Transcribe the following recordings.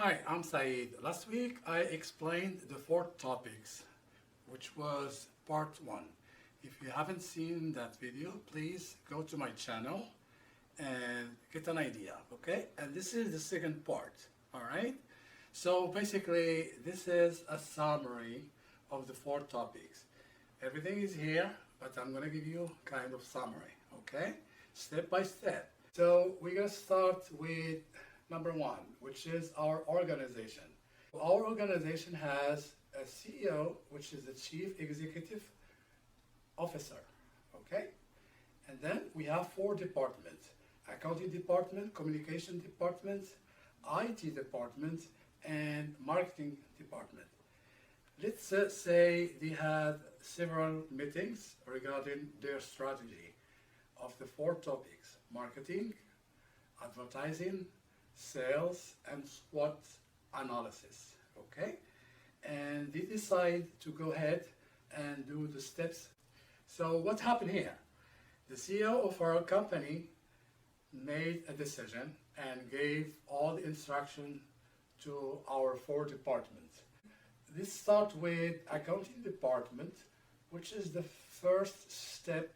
Hi, I'm Saeed. Last week I explained the four topics, which was part one. If you haven't seen that video, please go to my channel and get an idea, okay? And this is the second part, all right? So basically, this is a summary of the four topics. Everything is here, but I'm gonna give you kind of summary, okay? Step by step. So we're gonna start with number one, which is our organization. Our organization has a CEO, which is the Chief Executive Officer, okay? And then we have four departments: accounting department, communication department, IT department, and marketing department. Let's say they had several meetings regarding their strategy of the four topics: marketing, advertising, sales, and SWOT analysis, okay? And they decide to go ahead and do the steps. So what happened here? The CEO of our company made a decision and gave all the instruction to our four departments. This starts with accounting department, which is the first step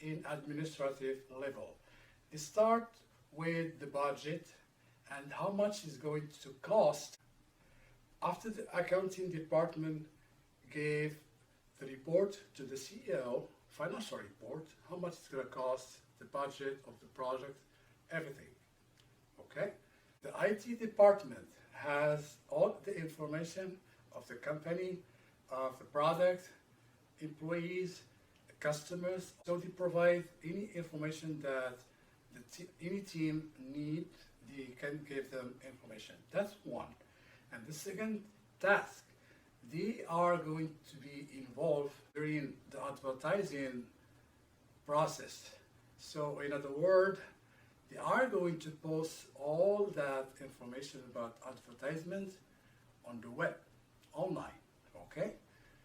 in administrative level. They start with the budget and how much is going to cost. After the accounting department gave the report to the CEO, financial report, how much it's going to cost, the budget of the project, everything, okay? The IT department has all the information of the company, of the product, employees, customers, so they provide any information that any team needs. They can give them information. That's one. And the second task, they are going to be involved during the advertising process. So in other words, they are going to post all that information about advertisements on the web, online, okay?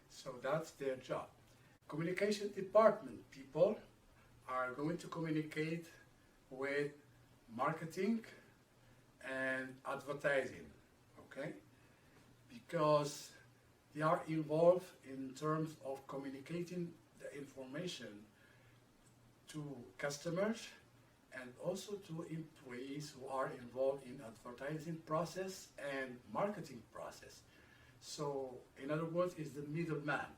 So that's their job. Communication department people are going to communicate with marketing and advertising, okay? Because they are involved in terms of communicating the information to customers and also to employees who are involved in advertising process and marketing process. So in other words, is the middleman.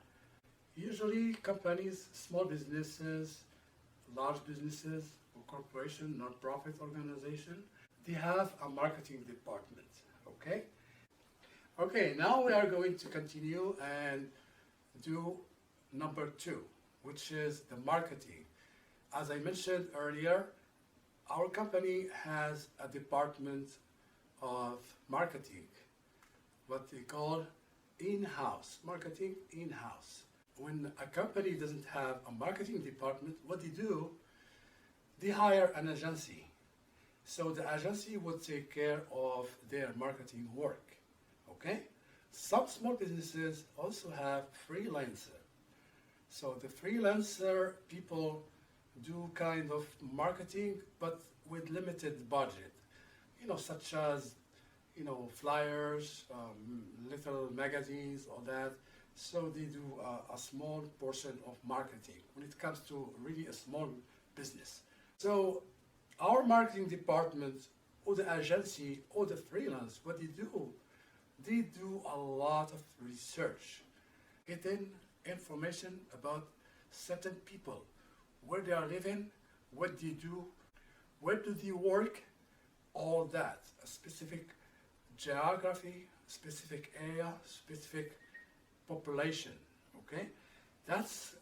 Usually companies, small businesses, large businesses, or corporation, non-profit organization, they have a marketing department, okay? Okay, now we are going to continue and do number two, which is the marketing. As I mentioned earlier, our company has a department of marketing, what they call in-house, marketing in-house. When a company doesn't have a marketing department, what they do, they hire an agency. So the agency will take care of their marketing work, okay? Some small businesses also have freelancer. So the freelancer people do kind of marketing, but with limited budget, such as, flyers, little magazines, all that. So they do a small portion of marketing when it comes to really a small business. So our marketing department or the agency or the freelance, what they do a lot of research, getting information about certain people, where they are living, what they do, where do they work, all that, a specific geography, specific area, specific population, okay? That's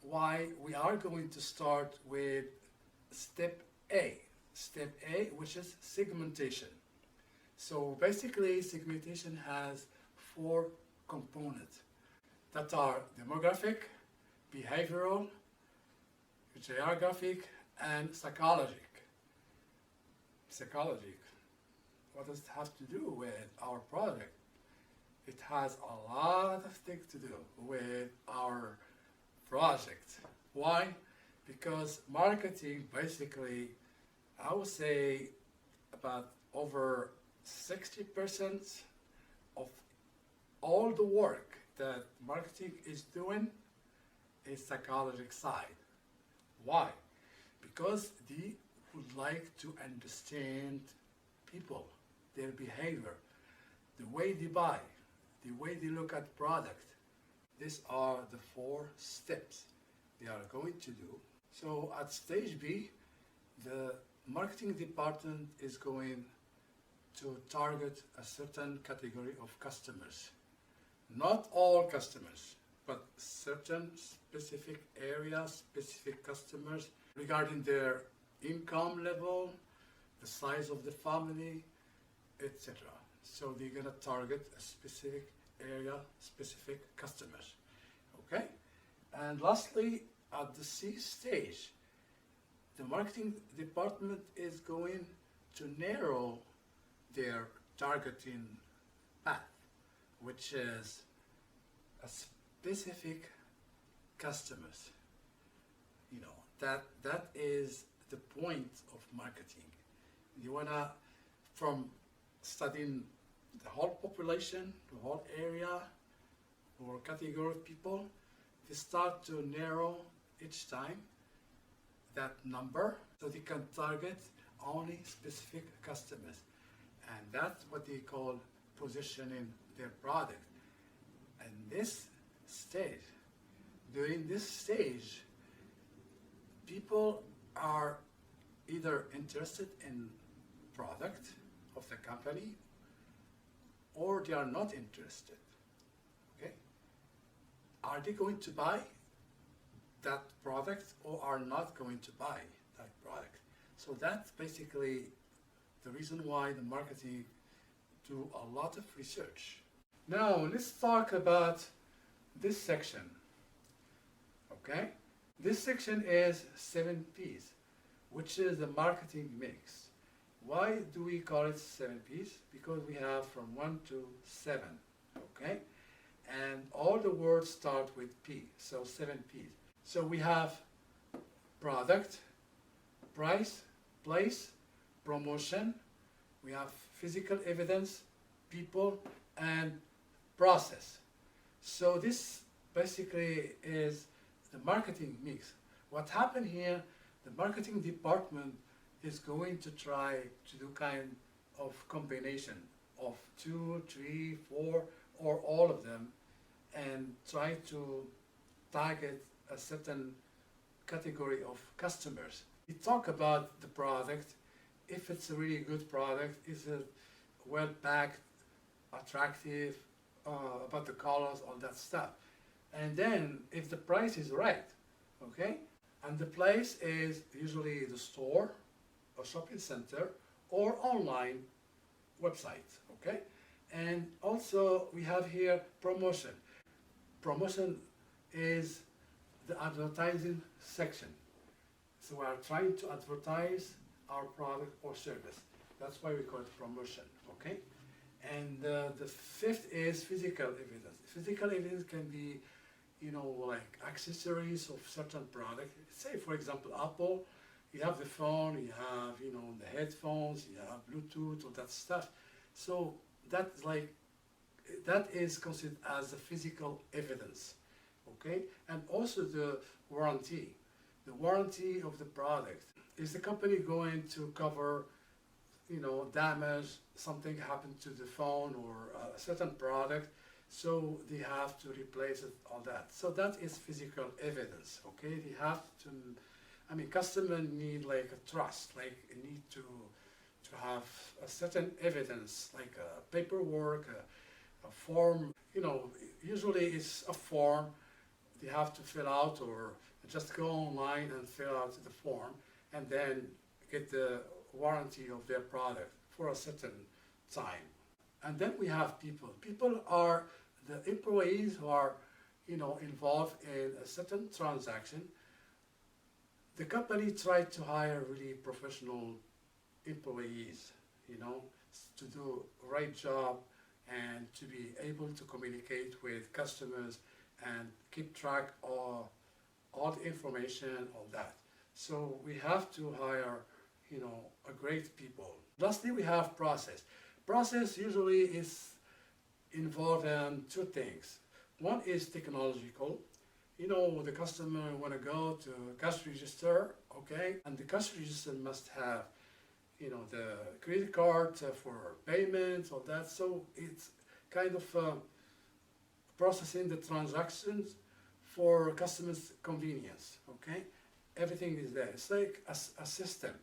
why we are going to start with step A, which is segmentation. So basically, segmentation has four components that are demographic, behavioral, geographic, and psychologic. Psychologic, what does it have to do with our product? It has a lot of things to do with our project. Why? Because marketing basically, I would say about over 60% of all the work that marketing is doing is psychological side. Why? Because they would like to understand people, their behavior, the way they buy, the way they look at product. These are the 4 steps they are going to do. So at stage B, the marketing department is going to target a certain category of customers. Not all customers, but certain specific areas, specific customers regarding their income level, the size of the family, etc. So they're going to target a specific area, specific customers. Okay? And lastly, at the C stage, the marketing department is going to narrow their targeting path, which is a specific customers. You know, that is the point of marketing. You wanna, from studying the whole population, the whole area or category of people, they start to narrow each time that number so they can target only specific customers. And that's what they call positioning their product. And this stage, during this stage, people are either interested in product of the company or they are not interested. Okay? Are they going to buy that product or are not going to buy that product? So that's basically the reason why the marketing do a lot of research. Now let's talk about this section. Okay? This section is 7 P's, which is the marketing mix. Why do we call it 7 P's? Because we have from 1 to 7. Okay? And all the words start with P, so 7 P's. So we have product, price, place, promotion, we have physical evidence, people, and process. So this basically is the marketing mix. What happened here, the marketing department is going to try to do kind of combination of 2, 3, 4, or all of them, and try to target a certain category of customers. We talk about the product, if it's a really good product, is it well packed, attractive, about the colors, all that stuff. And then if the price is right, okay, and the place is usually the store, or shopping center, or online website, okay? And also we have here promotion. Promotion is the advertising section. So we are trying to advertise our product or service. That's why we call it promotion, okay? And the 5th is physical evidence. Physical evidence can be, you know, like accessories of certain product. Say, for example, Apple, you have the phone, you have, you know, the headphones, you have Bluetooth, all that stuff. So that's like, that is considered as a physical evidence, okay? And also the warranty. The warranty of the product. Is the company going to cover, you know, damage, something happened to the phone or a certain product, so they have to replace it, all that. So that is physical evidence, okay? They have to, I mean, customers need like a trust, like need to have a certain evidence, like a paperwork, a form, you know, usually it's a form they have to fill out or just go online and fill out the form and then get the warranty of their product for a certain time. And then we have people. People are the employees who are, you know, involved in a certain transaction. The company tried to hire really professional employees, you know, to do a right job and to be able to communicate with customers and keep track of all the information, all that. So we have to hire, you know, a great people. Lastly, we have process. process usually is involved in two things. One is technological. You know, the customer want to go to cash register, okay, and the cash register must have, you know, the credit card for payments, all that. So it's kind of processing the transactions for customers' convenience, okay? Everything is there. It's like a system.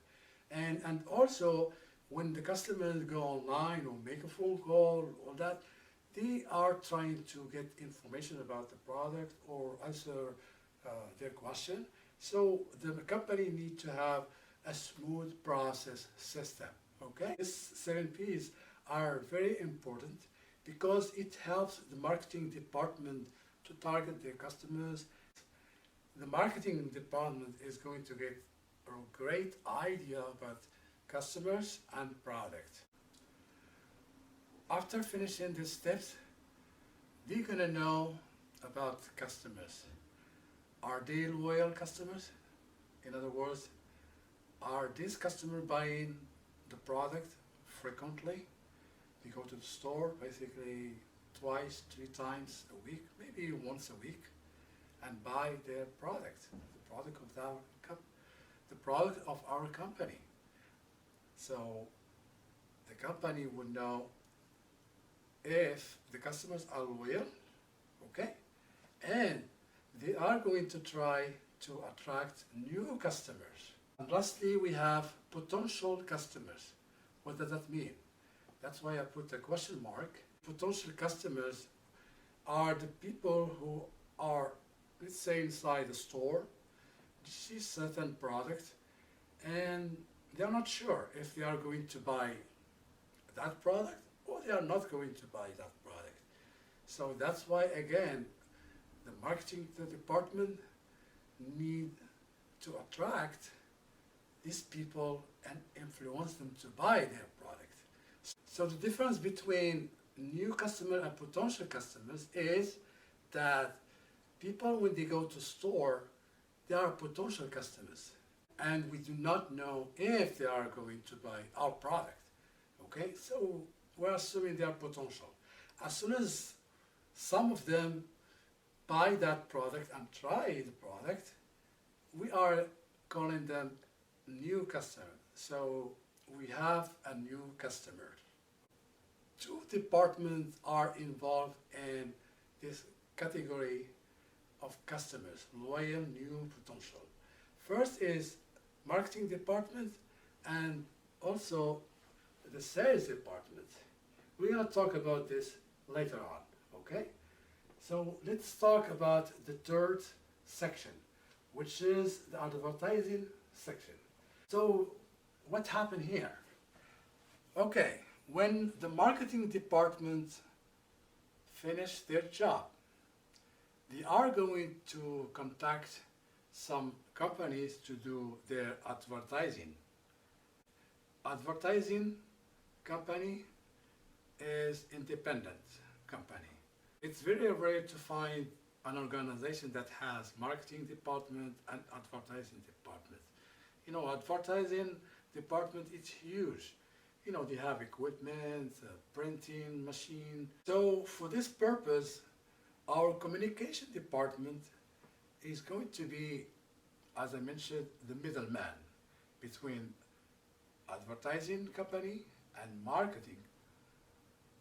And also, when the customers go online or make a phone call, all that, they are trying to get information about the product or answer their question. So the company need to have a smooth process system, okay? These 7 Ps are very important because it helps the marketing department to target their customers. The marketing department is going to get a great idea about customers and product. After finishing these steps, they're gonna know about customers. Are they loyal customers? In other words, are these customers buying the product frequently? They go to the store basically twice, 3 times a week, maybe once a week, and buy their product, the product of our company. So the company would know if the customers are loyal, okay, and they are going to try to attract new customers. And lastly, we have potential customers. What does that mean? That's why I put a question mark. Potential customers are the people who are, let's say, inside the store, see certain product, and they're not sure if they are going to buy that product or they are not going to buy that product. So that's why, again, the marketing department need to attract these people and influence them to buy their product. So the difference between new customer and potential customers is that people, when they go to store, they are potential customers, and we do not know if they are going to buy our product. Okay, so we're assuming they are potential. As soon as some of them buy that product and try the product, we are calling them new customer. So we have a new customer. 2 departments are involved in this category of customers, loyal, new, potential. First is marketing department and also the sales department. We're going to talk about this later on, okay? So let's talk about the third section, which is the advertising section. So what happened here? Okay, when the marketing department finish their job, they are going to contact some companies to do their advertising. Advertising company is independent company. It's very rare to find an organization that has marketing department and advertising department. You know, advertising department is huge. You know, they have equipment, printing machine. So for this purpose, our communication department is going to be, as I mentioned, the middleman between advertising company and marketing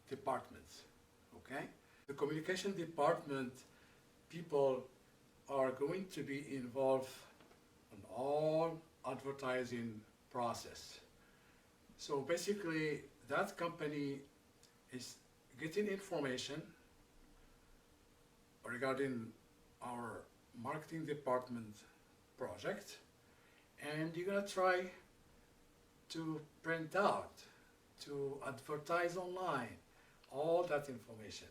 departments, okay? The communication department people are going to be involved in all advertising process. So basically, that company is getting information regarding our marketing department project, and you're gonna try to print out, to advertise online, all that information.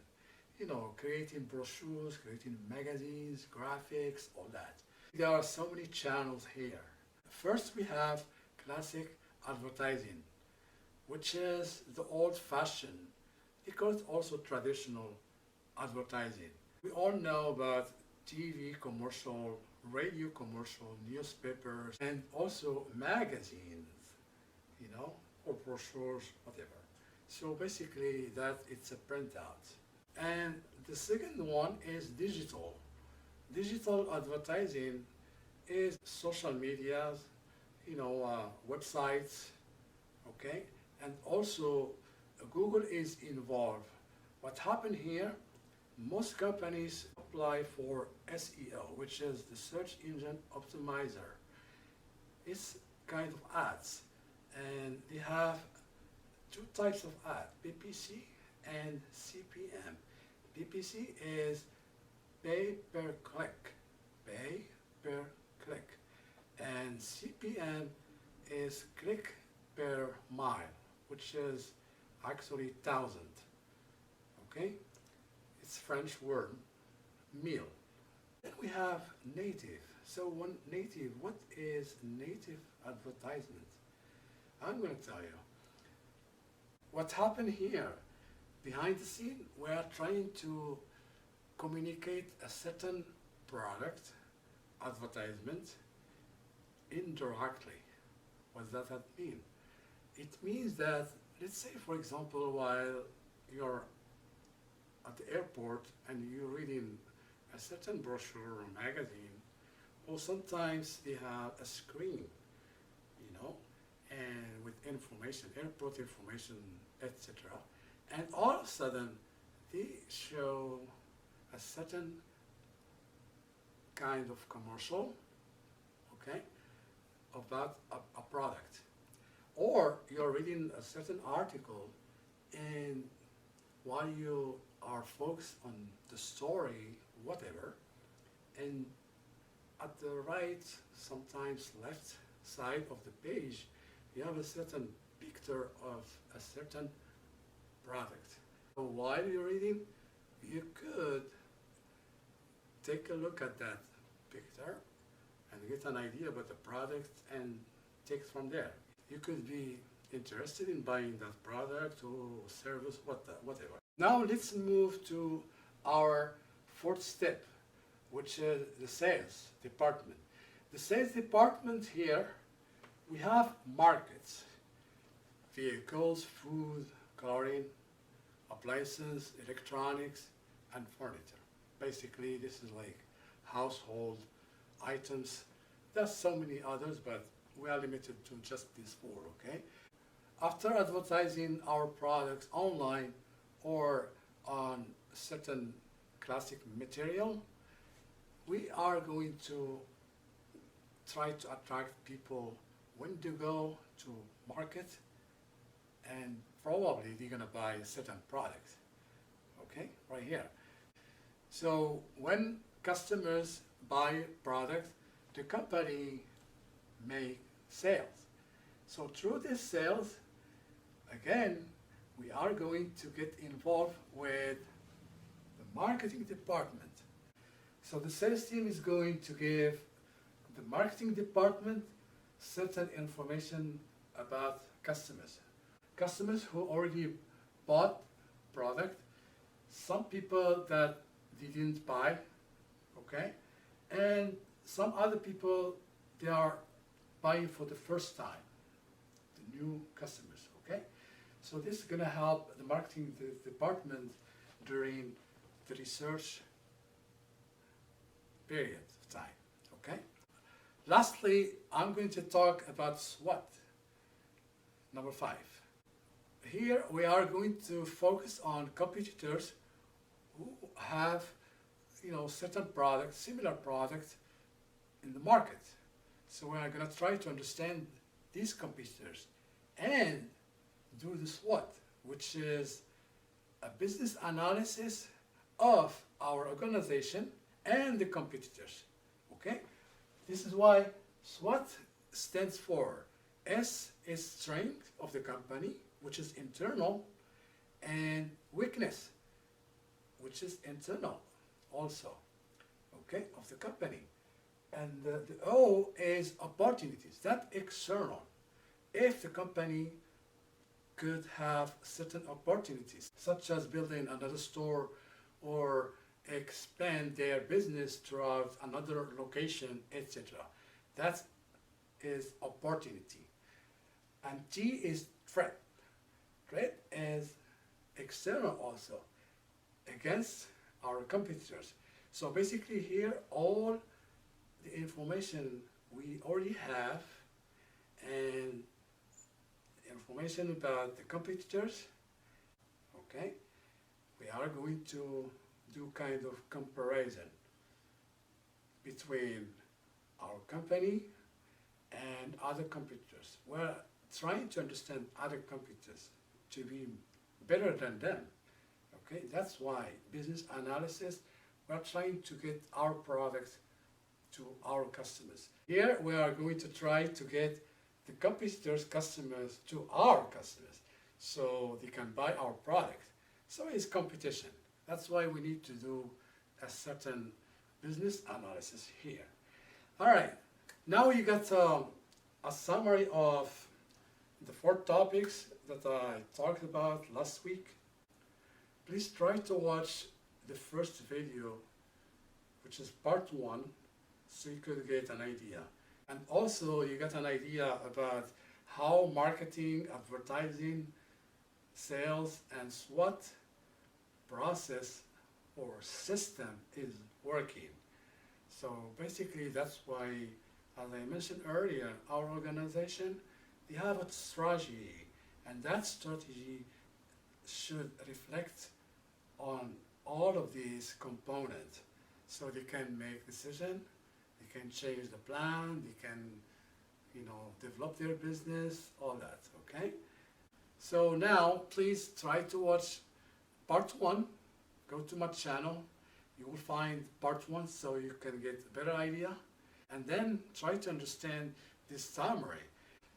You know, creating brochures, creating magazines, graphics, all that. There are so many channels here. First, we have classic advertising, which is the old-fashioned, because also traditional advertising. We all know about TV commercial, radio commercial, newspapers, and also magazines, you know, or brochures, whatever. So basically that it's a printout. And the second one is digital. Digital advertising is social medias, websites, okay? And also Google is involved. What happened here, most companies apply for SEO, which is the search engine optimizer. It's kind of ads, and they have two types of ad, PPC and CPM. PPC is pay per click, pay per click, and CPM is click per mile, which is actually 1,000, okay? It's French word, mille. Then we have native. So what is native advertisement? I'm going to tell you. What happened here, behind the scene, we are trying to communicate a certain product advertisement indirectly. What does that mean? It means that, let's say for example, while you're at the airport and you're reading a certain brochure or magazine, or sometimes they have a screen, and with information, airport information, etc. And all of a sudden, they show a certain kind of commercial, okay, about a product. Or you're reading a certain article, and while you are focused on the story, whatever, and at the right, sometimes left side of the page, you have a certain picture of a certain product. So while you're reading, you could take a look at that picture and get an idea about the product and take it from there. You could be interested in buying that product or service, whatever. Now let's move to our fourth step, which is the sales department. The sales department here, we have markets, vehicles, food, clothing, appliances, electronics, and furniture. Basically, this is like household items. There's so many others, but we are limited to just these four, okay? After advertising our products online or on certain classic material, we are going to try to attract people when they go to market, and probably they're gonna buy a certain product, okay, right here. So when customers buy product, the company make sales. So through this sales, again, we are going to get involved with the marketing department. So the sales team is going to give the marketing department certain information about customers. Customers who already bought product, some people that didn't buy, okay? And some other people, they are buying for the first time, the new customers, okay? So this is gonna help the marketing department during the research period of time, okay? Lastly, I'm going to talk about SWOT, number 5. Here we are going to focus on competitors who have, certain products, similar products in the market. So we are going to try to understand these competitors and do the SWOT, which is a business analysis of our organization and the competitors, okay? This is why SWOT stands for S is strength of the company, which is internal, and weakness, which is internal also, okay, of the company. And the O is opportunities, that's external. If the company could have certain opportunities, such as building another store or expand their business throughout another location, etc. That is opportunity. And T is threat. Threat as external also against our competitors. So basically here all the information we already have and information about the competitors, okay? We are going to do kind of comparison between our company and other competitors. We're trying to understand other competitors to be better than them, okay? That's why business analysis, we're trying to get our products to our customers. Here we are going to try to get the competitors' customers to our customers so they can buy our product. So it's competition. That's why we need to do a certain business analysis here. All right, now you got a summary of the 4 topics that I talked about last week. Please try to watch the first video, which is part 1, so you could get an idea. And also you get an idea about how marketing, advertising, sales, and SWOT process or system is working. So basically that's why, as I mentioned earlier, our organization, they have a strategy, and that strategy should reflect on all of these components so they can make decisions. They can change the plan, they can, develop their business, all that, okay? So now, please try to watch part 1. Go to my channel. You will find part 1 so you can get a better idea. And then try to understand this summary.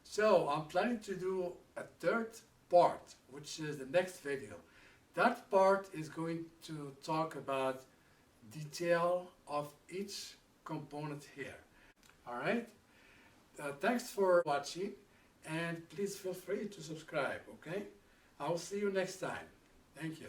So I'm planning to do a 3rd part, which is the next video. That part is going to talk about detail of each component here. All right? Thanks for watching, and please feel free to subscribe, okay? I will see you next time. Thank you.